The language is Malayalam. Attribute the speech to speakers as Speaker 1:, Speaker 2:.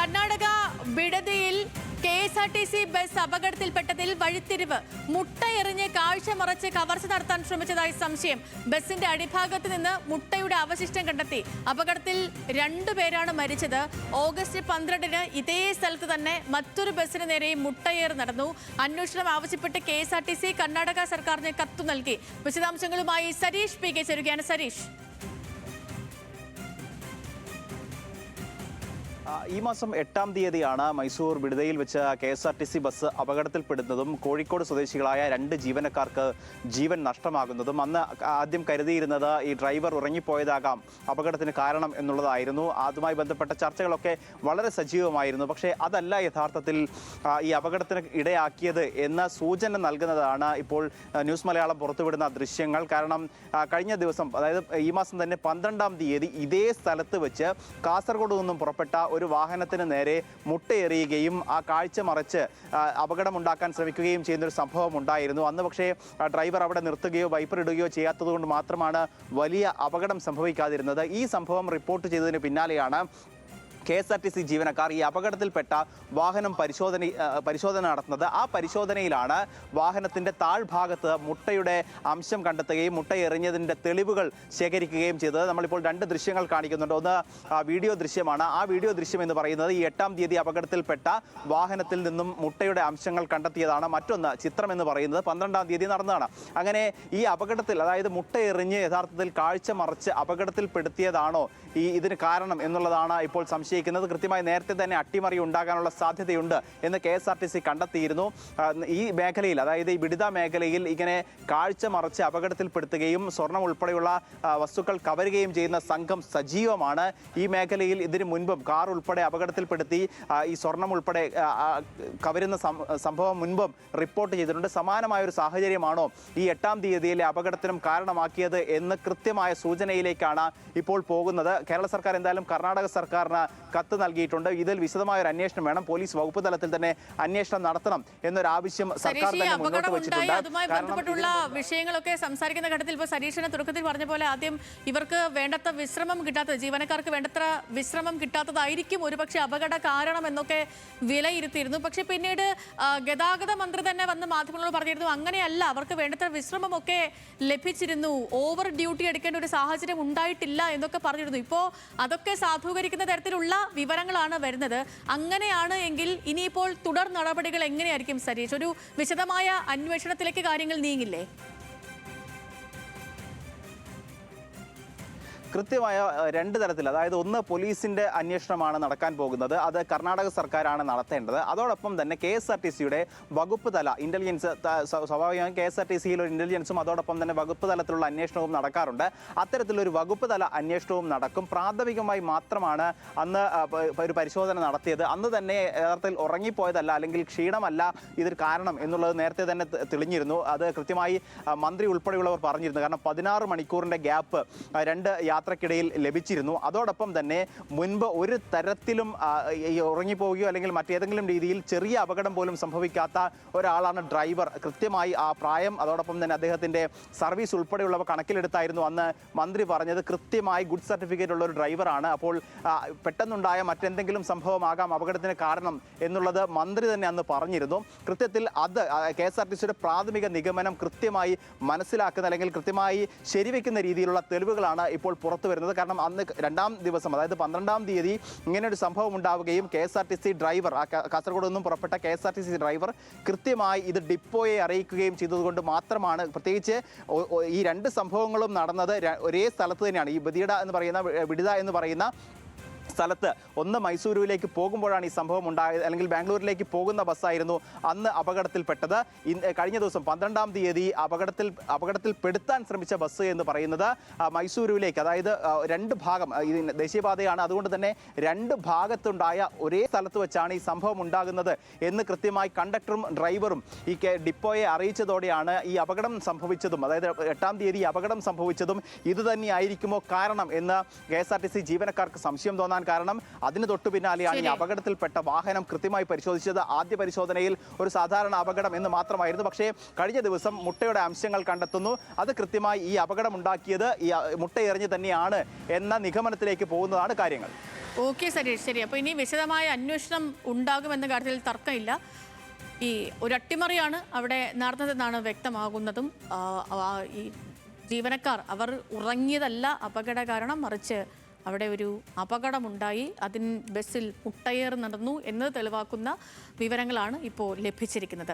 Speaker 1: കർണാടക ബിഡദിയിൽ KSRTC ബസ് അപകടത്തിൽപ്പെട്ടതിൽ വഴിത്തിരിവ്. മുട്ടയെറിഞ്ഞ് കാഴ്ച മറച്ച് കവർച്ച നടത്താൻ ശ്രമിച്ചതായി സംശയം. ബസിന്റെ അടിഭാഗത്ത് നിന്ന് മുട്ടയുടെ അവശിഷ്ടം കണ്ടെത്തി. അപകടത്തിൽ 2 പേരാണ് മരിച്ചത്. ഓഗസ്റ്റ് 12-ന് ഇതേ സ്ഥലത്ത് തന്നെ മറ്റൊരു ബസിന് നേരെയും മുട്ടയേറ് നടന്നു. അന്വേഷണം ആവശ്യപ്പെട്ട് KSRTC കർണാടക സർക്കാരിന് കത്തു നൽകി. വിശദാംശങ്ങളുമായി സരീഷ് PK ചേരുകയാണ്. സരീഷ്,
Speaker 2: ഈ മാസം 8-ാം തീയതിയാണ് മൈസൂർ ബിഡദയിൽ വെച്ച് KSRTC ബസ് അപകടത്തിൽപ്പെടുന്നതും കോഴിക്കോട് സ്വദേശികളായ 2 ജീവനക്കാർക്ക് ജീവൻ നഷ്ടമാകുന്നതും. അന്ന് ആദ്യം കരുതിയിരുന്നത് ഈ ഡ്രൈവർ ഉറങ്ങിപ്പോയതാകാം അപകടത്തിന് കാരണം എന്നുള്ളതായിരുന്നു. അതുമായി ബന്ധപ്പെട്ട ചർച്ചകളൊക്കെ വളരെ സജീവമായിരുന്നു. പക്ഷേ അതല്ല യഥാർത്ഥത്തിൽ ഈ അപകടത്തിന് ഇടയാക്കിയത് എന്ന സൂചന നൽകുന്നതാണ് ഇപ്പോൾ ന്യൂസ് മലയാളം പുറത്തുവിടുന്ന ദൃശ്യങ്ങൾ. കാരണം കഴിഞ്ഞ ദിവസം, അതായത് ഈ മാസം തന്നെ 12-ാം തീയതി ഇതേ സ്ഥലത്ത് വെച്ച് കാസർഗോഡ് നിന്നും പുറപ്പെട്ട ഒരു വാഹനത്തിന് നേരെ മുട്ടയെറിയുകയും ആ കാഴ്ച മറച്ച് അപകടമുണ്ടാക്കാൻ ശ്രമിക്കുകയും ചെയ്യുന്നൊരു സംഭവം ഉണ്ടായിരുന്നു. അന്ന് പക്ഷേ ഡ്രൈവർ അവിടെ നിർത്തുകയോ വൈപ്പർ ഇടുകയോ ചെയ്യാത്തതുകൊണ്ട് മാത്രമാണ് വലിയ അപകടം സംഭവിക്കാതിരുന്നത്. ഈ സംഭവം റിപ്പോർട്ട് ചെയ്തതിന് പിന്നാലെയാണ് KSRTC ജീവനക്കാർ ഈ അപകടത്തിൽപ്പെട്ട വാഹനം പരിശോധന നടത്തുന്നത്. ആ പരിശോധനയിലാണ് വാഹനത്തിൻ്റെ താഴ്ഭാഗത്ത് മുട്ടയുടെ അംശം കണ്ടെത്തുകയും മുട്ട എറിഞ്ഞതിൻ്റെ തെളിവുകൾ ശേഖരിക്കുകയും ചെയ്തത്. നമ്മളിപ്പോൾ 2 ദൃശ്യങ്ങൾ കാണിക്കുന്നുണ്ട്. ഒന്ന് വീഡിയോ ദൃശ്യമാണ്. ആ വീഡിയോ ദൃശ്യം എന്ന് പറയുന്നത് ഈ 8-ാം തീയതി അപകടത്തിൽപ്പെട്ട വാഹനത്തിൽ നിന്നും മുട്ടയുടെ അംശങ്ങൾ കണ്ടെത്തിയതാണ്. മറ്റൊന്ന് ചിത്രം എന്ന് പറയുന്നത് 12-ാം തീയതി നടന്നതാണ്. അങ്ങനെ ഈ അപകടത്തിൽ, അതായത് മുട്ട എറിഞ്ഞ് യഥാർത്ഥത്തിൽ കാഴ്ച മറച്ച് അപകടത്തിൽപ്പെടുത്തിയതാണോ ഇതിന് കാരണം എന്നുള്ളതാണ് ഇപ്പോൾ സംശയിക്കുന്നത്. കൃത്യമായി നേരത്തെ തന്നെ അട്ടിമറി ഉണ്ടാകാനുള്ള സാധ്യതയുണ്ട് എന്ന് KSRTC കണ്ടെത്തിയിരുന്നു. ഈ മേഖലയിൽ, അതായത് ഈ ബിഡദ മേഖലയിൽ ഇങ്ങനെ കാഴ്ച മറച്ച് അപകടത്തിൽപ്പെടുത്തുകയും സ്വർണം ഉൾപ്പെടെയുള്ള വസ്തുക്കൾ കവരുകയും ചെയ്യുന്ന സംഘം സജീവമാണ്. ഈ മേഖലയിൽ ഇതിനു മുൻപും കാർ ഉൾപ്പെടെ അപകടത്തിൽപ്പെടുത്തി ഈ സ്വർണം ഉൾപ്പെടെ കവരുന്ന സംഭവം മുൻപും റിപ്പോർട്ട് ചെയ്തിട്ടുണ്ട്. സമാനമായ ഒരു സാഹചര്യമാണോ ഈ 8-ാം തീയതിയിലെ അപകടത്തിനും കാരണമാക്കിയത് എന്ന് കൃത്യമായ സൂചനയിലേക്കാണ് ഇപ്പോൾ പോകുന്നത്. കേരള സർക്കാർ എന്തായാലും കർണാടക സർക്കാരിന് കത്ത് നൽകിയിട്ടുണ്ട്. ഇതിൽ വിശദമായ ഒരു അന്വേഷണം വേണം, പോലീസ് വകുപ്പ് തലത്തിൽ തന്നെ അന്വേഷണം നടത്തണം എന്നൊരാവശ്യം സർക്കാർ തന്നെ മുന്നോട്ട് വെച്ചിട്ടുണ്ട്.
Speaker 1: അതുമായി ബന്ധപ്പെട്ടുള്ള വിഷയങ്ങളൊക്കെ സംസാരിക്കുന്ന ഘട്ടത്തിൽ ഇപ്പോൾ സരീഷിനെ തുടക്കത്തിൽ പറഞ്ഞ പോലെ ആദ്യം ഇവർക്ക് വേണ്ടത്ര വിശ്രമം കിട്ടാത്തത്, ജീവനക്കാർക്ക് വേണ്ടത്ര വിശ്രമം കിട്ടാത്തതായിരിക്കും ഒരുപക്ഷെ അപകട കാരണം എന്നൊക്കെ വിലയിരുത്തിയിരുന്നു. പക്ഷെ പിന്നീട് ഗതാഗത മന്ത്രി തന്നെ വന്ന് മാധ്യമങ്ങളോട് പറഞ്ഞിരുന്നു അങ്ങനെയല്ല, അവർക്ക് വേണ്ടത്ര വിശ്രമമൊക്കെ ലഭിച്ചിരുന്നു, ഓവർ ഡ്യൂട്ടി എടുക്കേണ്ട ഒരു സാഹചര്യം ഉണ്ടായിട്ടില്ല എന്നൊക്കെ പറഞ്ഞിരുന്നു. ഇപ്പോൾ അതൊക്കെ സാധൂകരിക്കുന്ന തരത്തിലുള്ള വിവരങ്ങളാണ് വരുന്നത്. അങ്ങനെയാണ് എങ്കിൽ ഇനിയിപ്പോൾ തുടർ നടപടികൾ എങ്ങനെയായിരിക്കും സരീഷ്? ഒരു വിശദമായ അന്വേഷണത്തിലേക്ക് കാര്യങ്ങൾ നീങ്ങില്ലേ?
Speaker 2: കൃത്യമായ 2 തരത്തിൽ, അതായത് ഒന്ന് പോലീസിന്റെ അന്വേഷണമാണ് നടക്കാൻ പോകുന്നത്. അത് കർണാടക സർക്കാരാണ് നടത്തേണ്ടത്. അതോടൊപ്പം തന്നെ KSRTCയുടെ വകുപ്പ് തല ഇന്റലിജൻസ്, സ്വാഭാവികമായും KSRTCയിൽ ഒരു ഇന്റലിജൻസും അതോടൊപ്പം തന്നെ വകുപ്പ് തലത്തിലുള്ള അന്വേഷണവും നടക്കാറുണ്ട്. അത്തരത്തിലൊരു വകുപ്പ് തല അന്വേഷണവും നടക്കും. പ്രാഥമികമായി മാത്രമാണ് അന്ന് ഒരു പരിശോധന നടത്തിയത്. അന്ന് തന്നെ യഥാർത്ഥത്തിൽ ഉറങ്ങിപ്പോയതല്ല, അല്ലെങ്കിൽ ക്ഷീണമല്ല ഇതിന് കാരണം എന്നുള്ളത് നേരത്തെ തന്നെ തെളിഞ്ഞിരുന്നു. അത് കൃത്യമായി മന്ത്രി ഉൾപ്പെടെയുള്ളവർ പറഞ്ഞിരുന്നു. കാരണം 16 മണിക്കൂറിന്റെ ഗ്യാപ്പ് 2 യാത്രക്കിടയിൽ ലഭിച്ചിരുന്നു. അതോടൊപ്പം തന്നെ മുൻപ് ഒരു തരത്തിലും ഉറങ്ങിപ്പോവുകയോ അല്ലെങ്കിൽ മറ്റേതെങ്കിലും രീതിയിൽ ചെറിയ അപകടം പോലും സംഭവിക്കാത്ത ഒരാളാണ് ഡ്രൈവർ. കൃത്യമായി ആ പ്രായം, അതോടൊപ്പം തന്നെ അദ്ദേഹത്തിൻ്റെ സർവീസ് ഉൾപ്പെടെയുള്ളവ കണക്കിലെടുത്തായിരുന്നു അന്ന് മന്ത്രി പറഞ്ഞത്. കൃത്യമായി ഗുഡ് സർട്ടിഫിക്കറ്റ് ഉള്ള ഒരു ഡ്രൈവറാണ്. അപ്പോൾ പെട്ടെന്നുണ്ടായ മറ്റെന്തെങ്കിലും സംഭവമാകാം അപകടത്തിന് കാരണം എന്നുള്ളത് മന്ത്രി തന്നെ അന്ന് പറഞ്ഞിരുന്നു. കൃത്യത്തിൽ അത് KSRTCയുടെ പ്രാഥമിക നിഗമനം കൃത്യമായി മനസ്സിലാക്കുന്ന, അല്ലെങ്കിൽ കൃത്യമായി ശരിവെക്കുന്ന രീതിയിലുള്ള തെളിവുകളാണ് ഇപ്പോൾ പുറത്തു വരുന്നത്. കാരണം അന്ന് 2-ാം ദിവസം, അതായത് 12-ാം തീയതി ഇങ്ങനെയൊരു സംഭവം ഉണ്ടാവുകയും KSRTC ഡ്രൈവർ, കാസർഗോഡ് നിന്നും പുറപ്പെട്ട KSRTC ഡ്രൈവർ കൃത്യമായി ഇത് ഡിപ്പോയെ അറിയിക്കുകയും ചെയ്തതുകൊണ്ട് മാത്രമാണ്, പ്രത്യേകിച്ച് ഈ 2 സംഭവങ്ങളും നടന്നത് ഒരേ സ്ഥലത്ത് തന്നെയാണ്. ഈ ബിഡദ എന്ന് പറയുന്ന സ്ഥലത്ത് ഒന്ന് മൈസൂരുവിലേക്ക് പോകുമ്പോഴാണ് ഈ സംഭവം ഉണ്ടായത്, അല്ലെങ്കിൽ ബാംഗ്ലൂരിലേക്ക് പോകുന്ന ബസ്സായിരുന്നു അന്ന് അപകടത്തിൽപ്പെട്ടത്. കഴിഞ്ഞ ദിവസം 12-ാം തീയതി അപകടത്തിൽപ്പെടുത്താൻ ശ്രമിച്ച ബസ് എന്ന് പറയുന്നത് മൈസൂരുവിലേക്ക്, അതായത് 2 ഭാഗം, ദേശീയപാതയാണ്, അതുകൊണ്ട് തന്നെ 2 ഭാഗത്തുണ്ടായ ഒരേ സ്ഥലത്ത് വെച്ചാണ് ഈ സംഭവം ഉണ്ടാകുന്നത് എന്ന് കൃത്യമായി കണ്ടക്ടറും ഡ്രൈവറും ഈ ഡിപ്പോയെ അറിയിച്ചതോടെയാണ് ഈ അപകടം സംഭവിച്ചതും, അതായത് 8-ാം തീയതി അപകടം സംഭവിച്ചതും ഇത് തന്നെയായിരിക്കുമോ കാരണം എന്ന് KSRTC ജീവനക്കാർക്ക് സംശയം തോന്നാൻ രക്ഷപ്പെടാൻ കാരണം അതിന് തൊട്ടു പിന്നാലെയാണ് ഈ അപകടത്തിൽപ്പെട്ട വാഹനം കൃത്യമായി പരിശോധിച്ചത്. ആദ്യ പരിശോധനയിൽ ഒരു സാധാരണ അപകടം എന്ന് മാത്രമായിരുന്നു. പക്ഷേ കഴിഞ്ഞ ദിവസം മുട്ടയുടെ അംശങ്ങൾ കണ്ടെത്തുന്നു. അത് കൃത്യമായി ഈ അപകടമുണ്ടാക്കിയത് ഈ മുട്ട എറിഞ്ഞ് തന്നെയാണ് എന്ന നിഗമനത്തിലേക്ക് പോകുന്നതാണ് കാര്യങ്ങൾ.
Speaker 1: ഓക്കെ സരീഷ്, ശരി. അപ്പോൾ ഇനി വിശദമായ അന്വേഷണം ഉണ്ടാകുമെന്ന കാര്യത്തിൽ തർക്കമില്ല. ഈ ഒരു അട്ടിമറിയാണ് അവിടെ നടന്നതെന്നാണ് വ്യക്തമാകുന്നതും. ഈ ജീവനക്കാർ അവർ ഉറങ്ങിയതല്ല അപകട കാരണം, മറിച്ച് അവിടെ ഒരു അപകടമുണ്ടായി, ബസ്സിൽ മുട്ടയേറ് നടന്നു എന്ന് തെളിവാക്കുന്ന വിവരങ്ങളാണ് ഇപ്പോൾ ലഭിച്ചിരിക്കുന്നത്.